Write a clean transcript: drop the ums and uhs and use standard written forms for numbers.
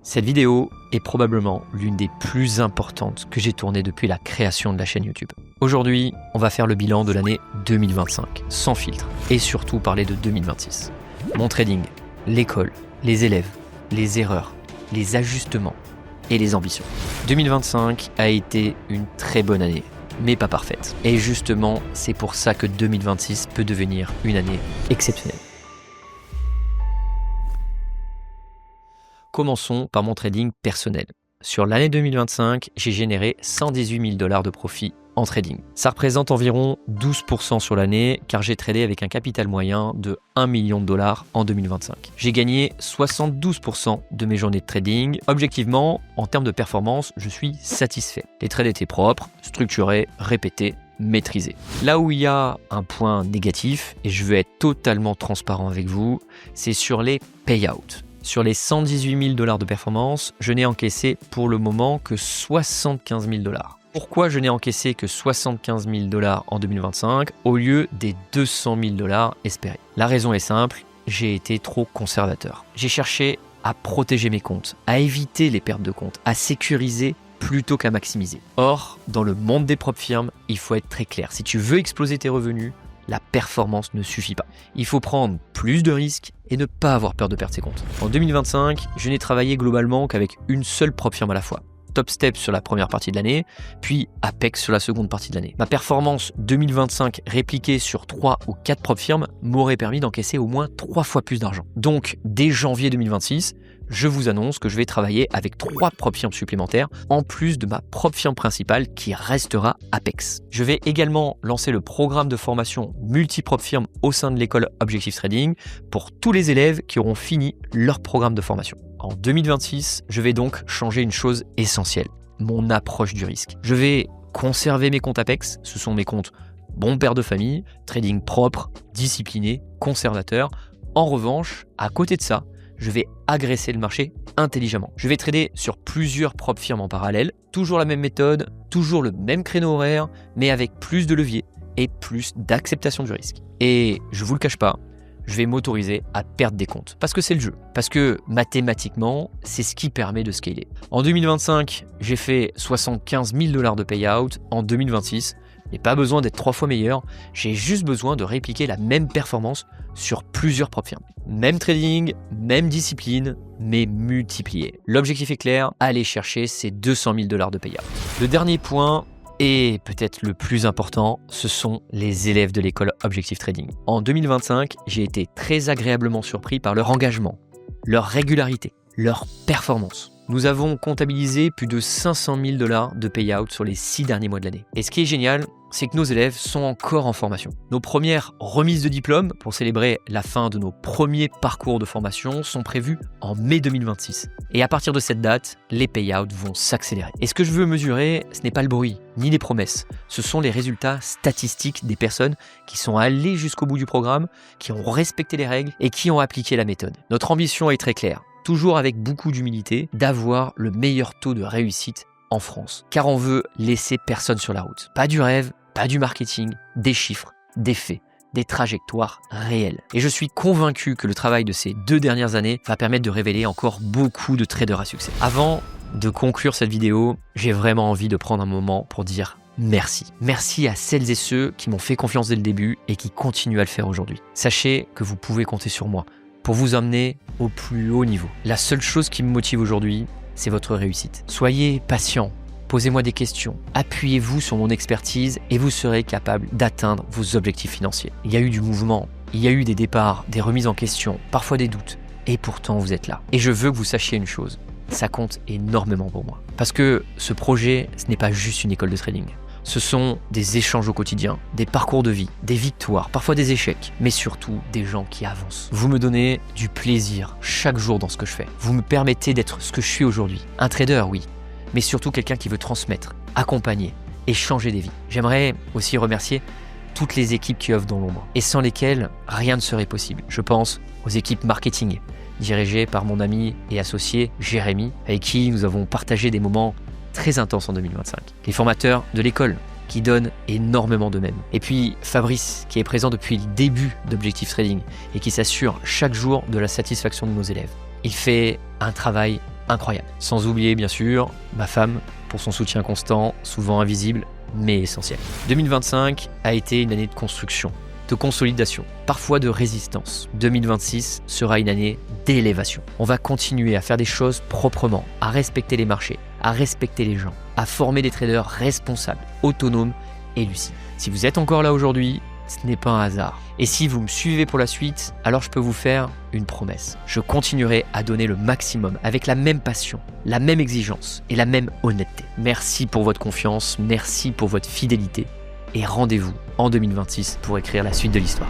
Cette vidéo est probablement l'une des plus importantes que j'ai tournées depuis la création de la chaîne YouTube. Aujourd'hui, on va faire le bilan de l'année 2025, sans filtre, et surtout parler de 2026. Mon trading, l'école, les élèves, les erreurs, les ajustements et les ambitions. 2025 a été une très bonne année, mais pas parfaite. Et justement, c'est pour ça que 2026 peut devenir une année exceptionnelle. Commençons par mon trading personnel. Sur l'année 2025, j'ai généré 118 000 $ de profit en trading. Ça représente environ 12% sur l'année car j'ai tradé avec un capital moyen de 1 million de dollars en 2025. J'ai gagné 72% de mes journées de trading. Objectivement, en termes de performance, je suis satisfait. Les trades étaient propres, structurés, répétés, maîtrisés. Là où il y a un point négatif, et je veux être totalement transparent avec vous, c'est sur les payouts. Sur les 118 000 $ de performance, je n'ai encaissé pour le moment que 75 000 $. Pourquoi je n'ai encaissé que 75 000 $ en 2025 au lieu des 200 000 $ espérés? La raison est simple, j'ai été trop conservateur. J'ai cherché à protéger mes comptes, à éviter les pertes de compte, à sécuriser plutôt qu'à maximiser. Or, dans le monde des propres firmes, il faut être très clair. Si tu veux exploser tes revenus, la performance ne suffit pas. Il faut prendre plus de risques et ne pas avoir peur de perdre ses comptes. En 2025, je n'ai travaillé globalement qu'avec une seule propre firme à la fois. Top Step sur la première partie de l'année, puis Apex sur la seconde partie de l'année. Ma performance 2025 répliquée sur 3 ou 4 propres firmes m'aurait permis d'encaisser au moins 3 fois plus d'argent. Donc, dès janvier 2026, je vous annonce que je vais travailler avec 3 propres firmes supplémentaires, en plus de ma propre firme principale qui restera Apex. Je vais également lancer le programme de formation multi-propres firmes au sein de l'école Objectif Trading pour tous les élèves qui auront fini leur programme de formation. En 2026, je vais donc changer une chose essentielle, mon approche du risque. Je vais conserver mes comptes Apex, ce sont mes comptes bon père de famille, trading propre, discipliné, conservateur. En revanche, à côté de ça, je vais agresser le marché intelligemment. Je vais trader sur plusieurs propres firmes en parallèle, toujours la même méthode, toujours le même créneau horaire, mais avec plus de levier et plus d'acceptation du risque. Et je vous le cache pas, je vais m'autoriser à perdre des comptes. Parce que c'est le jeu. Parce que mathématiquement, c'est ce qui permet de scaler. En 2025, j'ai fait 75 000 $ de payout. En 2026, je n'ai pas besoin d'être 3 fois meilleur. J'ai juste besoin de répliquer la même performance sur plusieurs propres firmes. Même trading, même discipline, mais multiplié. L'objectif est clair, aller chercher ces 200 000 $ de payout. Le dernier point, et peut-être le plus important, ce sont les élèves de l'école Objectif Trading. En 2025, j'ai été très agréablement surpris par leur engagement, leur régularité, leur performance. Nous avons comptabilisé plus de 500 000 $ de payout sur les 6 derniers mois de l'année. Et ce qui est génial, c'est que nos élèves sont encore en formation. Nos premières remises de diplôme pour célébrer la fin de nos premiers parcours de formation sont prévues en mai 2026. Et à partir de cette date, les payouts vont s'accélérer. Et ce que je veux mesurer, ce n'est pas le bruit, ni les promesses. Ce sont les résultats statistiques des personnes qui sont allées jusqu'au bout du programme, qui ont respecté les règles et qui ont appliqué la méthode. Notre ambition est très claire, toujours avec beaucoup d'humilité, d'avoir le meilleur taux de réussite en France. Car on veut laisser personne sur la route. Pas du rêve, pas du marketing, des chiffres, des faits, des trajectoires réelles. Et je suis convaincu que le travail de ces 2 dernières années va permettre de révéler encore beaucoup de traders à succès. Avant de conclure cette vidéo, j'ai vraiment envie de prendre un moment pour dire merci. Merci à celles et ceux qui m'ont fait confiance dès le début et qui continuent à le faire aujourd'hui. Sachez que vous pouvez compter sur moi pour vous emmener au plus haut niveau. La seule chose qui me motive aujourd'hui, c'est votre réussite. Soyez patient. Posez-moi des questions, appuyez-vous sur mon expertise et vous serez capable d'atteindre vos objectifs financiers. Il y a eu du mouvement, il y a eu des départs, des remises en question, parfois des doutes, et pourtant vous êtes là. Et je veux que vous sachiez une chose, ça compte énormément pour moi. Parce que ce projet, ce n'est pas juste une école de trading. Ce sont des échanges au quotidien, des parcours de vie, des victoires, parfois des échecs, mais surtout des gens qui avancent. Vous me donnez du plaisir chaque jour dans ce que je fais. Vous me permettez d'être ce que je suis aujourd'hui. Un trader, oui, mais surtout quelqu'un qui veut transmettre, accompagner et changer des vies. J'aimerais aussi remercier toutes les équipes qui œuvrent dans l'ombre et sans lesquelles rien ne serait possible. Je pense aux équipes marketing, dirigées par mon ami et associé Jérémy, avec qui nous avons partagé des moments très intenses en 2025. Les formateurs de l'école, qui donnent énormément d'eux-mêmes. Et puis Fabrice, qui est présent depuis le début d'Objectif Trading et qui s'assure chaque jour de la satisfaction de nos élèves. Il fait un travail incroyable. Sans oublier bien sûr ma femme pour son soutien constant, souvent invisible, mais essentiel. 2025 a été une année de construction, de consolidation, parfois de résistance. 2026 sera une année d'élévation. On va continuer à faire des choses proprement, à respecter les marchés, à respecter les gens, à former des traders responsables, autonomes et lucides. Si vous êtes encore là aujourd'hui, ce n'est pas un hasard. Et si vous me suivez pour la suite, alors je peux vous faire une promesse. Je continuerai à donner le maximum avec la même passion, la même exigence et la même honnêteté. Merci pour votre confiance, merci pour votre fidélité et rendez-vous en 2026 pour écrire la suite de l'histoire.